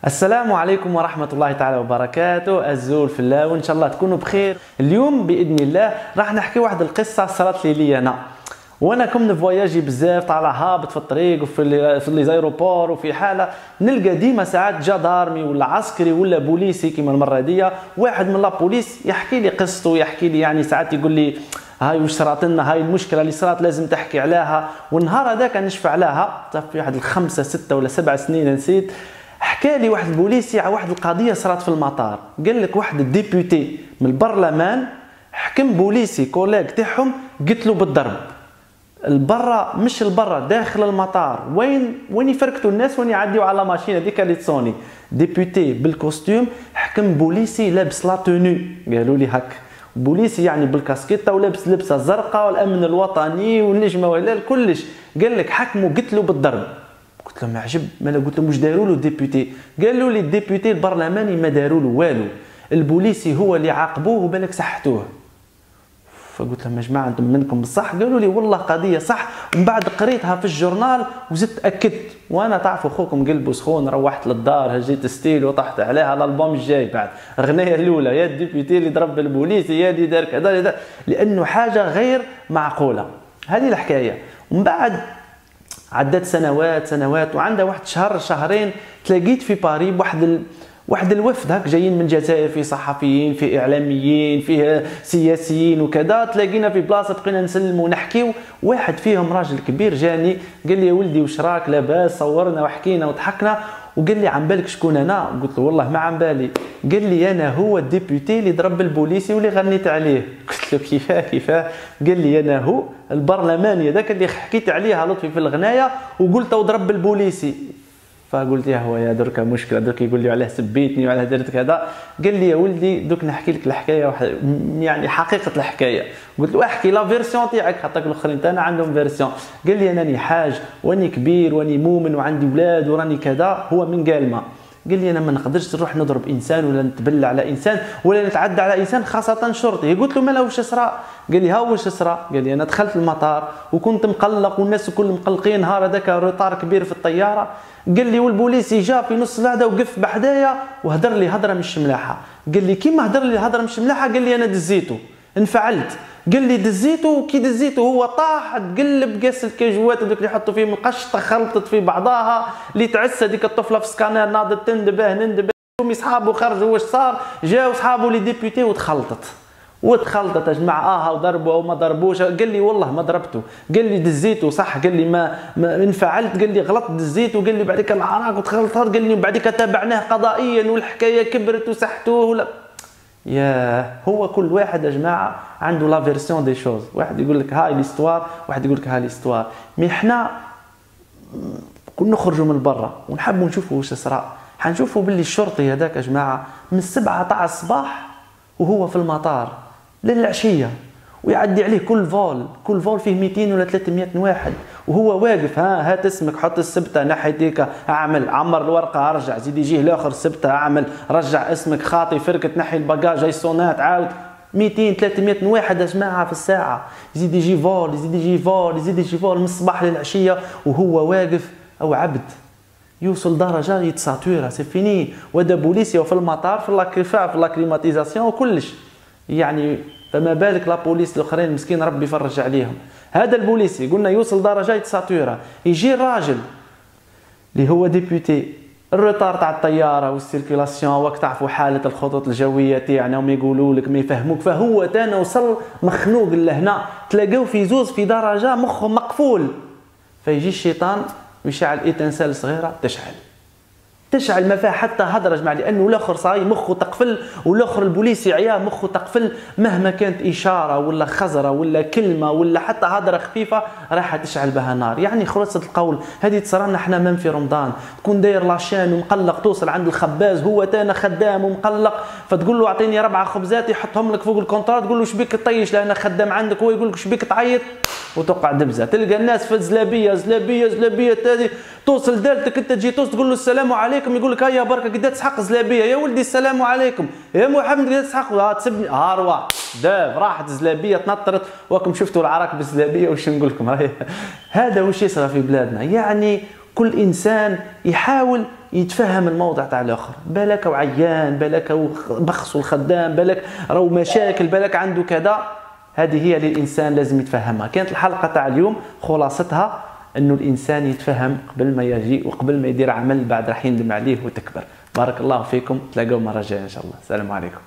السلام عليكم ورحمة الله تعالى وبركاته. الزول في الله وإن شاء الله تكونوا بخير. اليوم بإذن الله راح نحكي واحد القصة صارت لي أنا وانا كنت فواياجي بزاف، طالع هابط في الطريق وفي لي زايروبور، وفي حاله نلقى ديما ساعات جدارمي ولا عسكري ولا بوليسي كيما المره دي واحد من لابوليس يحكي لي قصته، يحكي لي يعني ساعات يقول لي هاي واش صرات لنا، هاي المشكله اللي صرات لازم تحكي عليها. والنهار هذاك نشفع عليها في واحد الخمسه ستة ولا 7 سنين نسيت. حكى لي واحد البوليسي على واحد القضيه صارت في المطار، قال لك واحد الديبيوتي من البرلمان حكم بوليسي كوليغ تاعهم قتلوا بالضرب البرا، مش البرا داخل المطار، وين يفركتوا الناس وين يعديوا على ماشين هذيك اللي تصوني. ديبيوتي بالكوستيوم حكم بوليسي لابس لا توني، قالوا لي هك بوليسي يعني بالكاسكيطه ولابس لبسه زرقاء والامن الوطني والنجمه وهلال كلش، قال لك حكموا قتلوا بالضرب. قلت لهم عجب، مالا قلت لهم واش داروا له ديبيوتي؟ قالوا لي الديبيوتي البرلماني ما داروا له والو، البوليسي هو اللي عاقبوه وبالك سحتوه. فقلت لهم يا جماعه انتم منكم بصح؟ قالوا لي والله قضيه صح، ومن بعد قريتها في الجورنال وزدت اكدت، وانا تعرفوا اخوكم قلبه سخون، روحت للدار هجيت ستيل وطحت عليها الالبوم الجاي بعد اغنيه الاولى، يا الديبيوتي اللي ضرب البوليس يا اللي دار كذا، لانه حاجه غير معقوله. هذه الحكايه. ومن بعد عدت سنوات وعندها واحد شهر شهرين تلاقيت في باريس واحد الوفد هاك جايين من الجزائر، في صحفيين في اعلاميين فيه سياسيين وكذا، تلاقينا في بلاصه بقينا نسلموا ونحكيو. واحد فيهم راجل كبير جاني قال لي يا ولدي واش راك لاباس؟ صورنا وحكينا وضحكنا، وقال لي عن بالك شكون انا؟ قلت له والله ما عن بالي. قال لي انا هو الديبيوتي اللي ضرب البوليسي واللي غنيت عليه. قلت له كيفاه؟ قال لي انا هو البرلماني هذاك اللي حكيت عليها لطفي في الغنايه وقلت ضرب البوليسي. فقلت يا هو يا دركا مشكله، درك يقول لي علاه سبيتني وعلاه درت كذا. قال لي يا ولدي دوك نحكي لك الحكايه يعني حقيقه الحكايه. قلت له احكي لا فيرسيون تاعك، خاطرك الاخرين تاعنا عندهم فيرسيون. قال لي انني حاج واني كبير واني مؤمن وعندي اولاد وراني كذا. هو من قالما قال لي انا ما نقدرش نروح نضرب انسان ولا نتبلى على انسان ولا نتعدى على انسان، خاصه شرطي. قلت له مالا واش صرا؟ قال لي ها واش صرا؟ قال لي انا دخلت المطار وكنت مقلق والناس الكل مقلقين، نهار هذاك روطار كبير في الطياره. قال لي والبوليسي جا في نص القعده وقف بحدايا وهدر لي هضره مش ملاحه. قال لي كيما هدر لي هضره مش ملاحه؟ قال لي انا دزيته انفعلت. قال لي دزيته، وكي دزيته هو طاح تقلب قاس الكاجوات هذوك اللي يحطوا فيهم القش، خلطت في بعضاها اللي تعس هذيك الطفله في سكانير ناضت تندبه نندبه. صحابه خرجوا واش صار؟ جاوا صحابه لي ديبيوتي وتخلطت يا جماعه وضربوا وما ضربوش. قال لي والله ما ضربته، قال لي دزيته صح، قال لي ما انفعلت، قال لي غلط دزيته، قال لي بعديك العراق وتخلطت، قال لي بعديك تابعناه قضائيا والحكايه كبرت وسحتوه ولا. يا هو كل واحد يا جماعه عنده لا فيرسيون دي شوز، واحد يقول لك هاي ليستوار، واحد يقول لك هاي ليستوار. مي حنا كنا نخرجوا من برا ونحبوا نشوفوا واش صرا. حنشوفوا باللي الشرطي هذاك يا جماعه من 7 تاع الصباح وهو في المطار للعشيه، ويعدي عليه كل فول فيه 200 ولا 300 واحد، وهو واقف هات اسمك، حط السبته ناحيتيك، اعمل عمر الورقه، ارجع زيد يجيه الاخر سبته، اعمل رجع اسمك خاطي فركت نحي الباجاج هاي صونات عاود 200 300 واحد يا جماعه في الساعه، يزيد يجي فول يزيد يجي فول من الصباح للعشيه وهو واقف او عبد. يوصل درجه يتساتورا سي فيني، ودا بوليسي وفي المطار في لاكليماتيزاسيون وكلش يعني، فما بالك لا بوليس الاخرين مسكين ربي يفرج عليهم. هذا البوليسي قلنا يوصل درجه يتساتورا، يجي الراجل اللي هو ديبيوتي، الروتار تاع الطياره والسيركيلاسيون وقت تعرفوا حاله الخطوط الجويه تاعنا وما يقولوا لك ما يفهموك، فهو تانا وصل مخنوق لهنا، تلاقوه في زوز في درجه مخه مقفول. فيجي الشيطان ويشعل ايتنسال صغيره تشعل ما فيها حتى هضره جماعه، لانه الاخر صاي مخه تقفل، والاخر البوليسي عياه مخه تقفل، مهما كانت اشاره ولا خزره ولا كلمه ولا حتى هضره خفيفه راح تشعل بها نار. يعني خلاصه القول هذه تصرى لنا احنا من في رمضان، تكون داير لاشين ومقلق، توصل عند الخباز هو تانا خدام ومقلق، فتقول له اعطيني 4 خبزات يحطهم لك فوق الكونترات، تقول له شبيك تطيش لان خدام عندك، هو يقول لك شبيك تعيط وتوقع دبزه. تلقى الناس في الزلابيه هذه، توصل دالتك انت تجي تقول له السلام عليكم، يقول لك هيا بركه قد تسحق زلابيه، يا ولدي السلام عليكم، يا محمد قد تسحق، تسبني روح داف راحت الزلابيه تنطرت، وكم شفتوا العراك بالزلابيه واش نقول لكم. هذا واش يصرى في بلادنا، يعني كل انسان يحاول يتفهم الموضوع تاع الاخر، بالك وعيان، بالك بخص الخدام، بالك راهو مشاكل، بالك عنده كذا. هذه هي اللي الانسان لازم يتفهمها. كانت الحلقه تاع اليوم خلاصتها انه الانسان يتفهم قبل ما يجي وقبل ما يدير عمل بعد راح يندم عليه وتكبر. بارك الله فيكم، تلاقوا مره جايه ان شاء الله. السلام عليكم.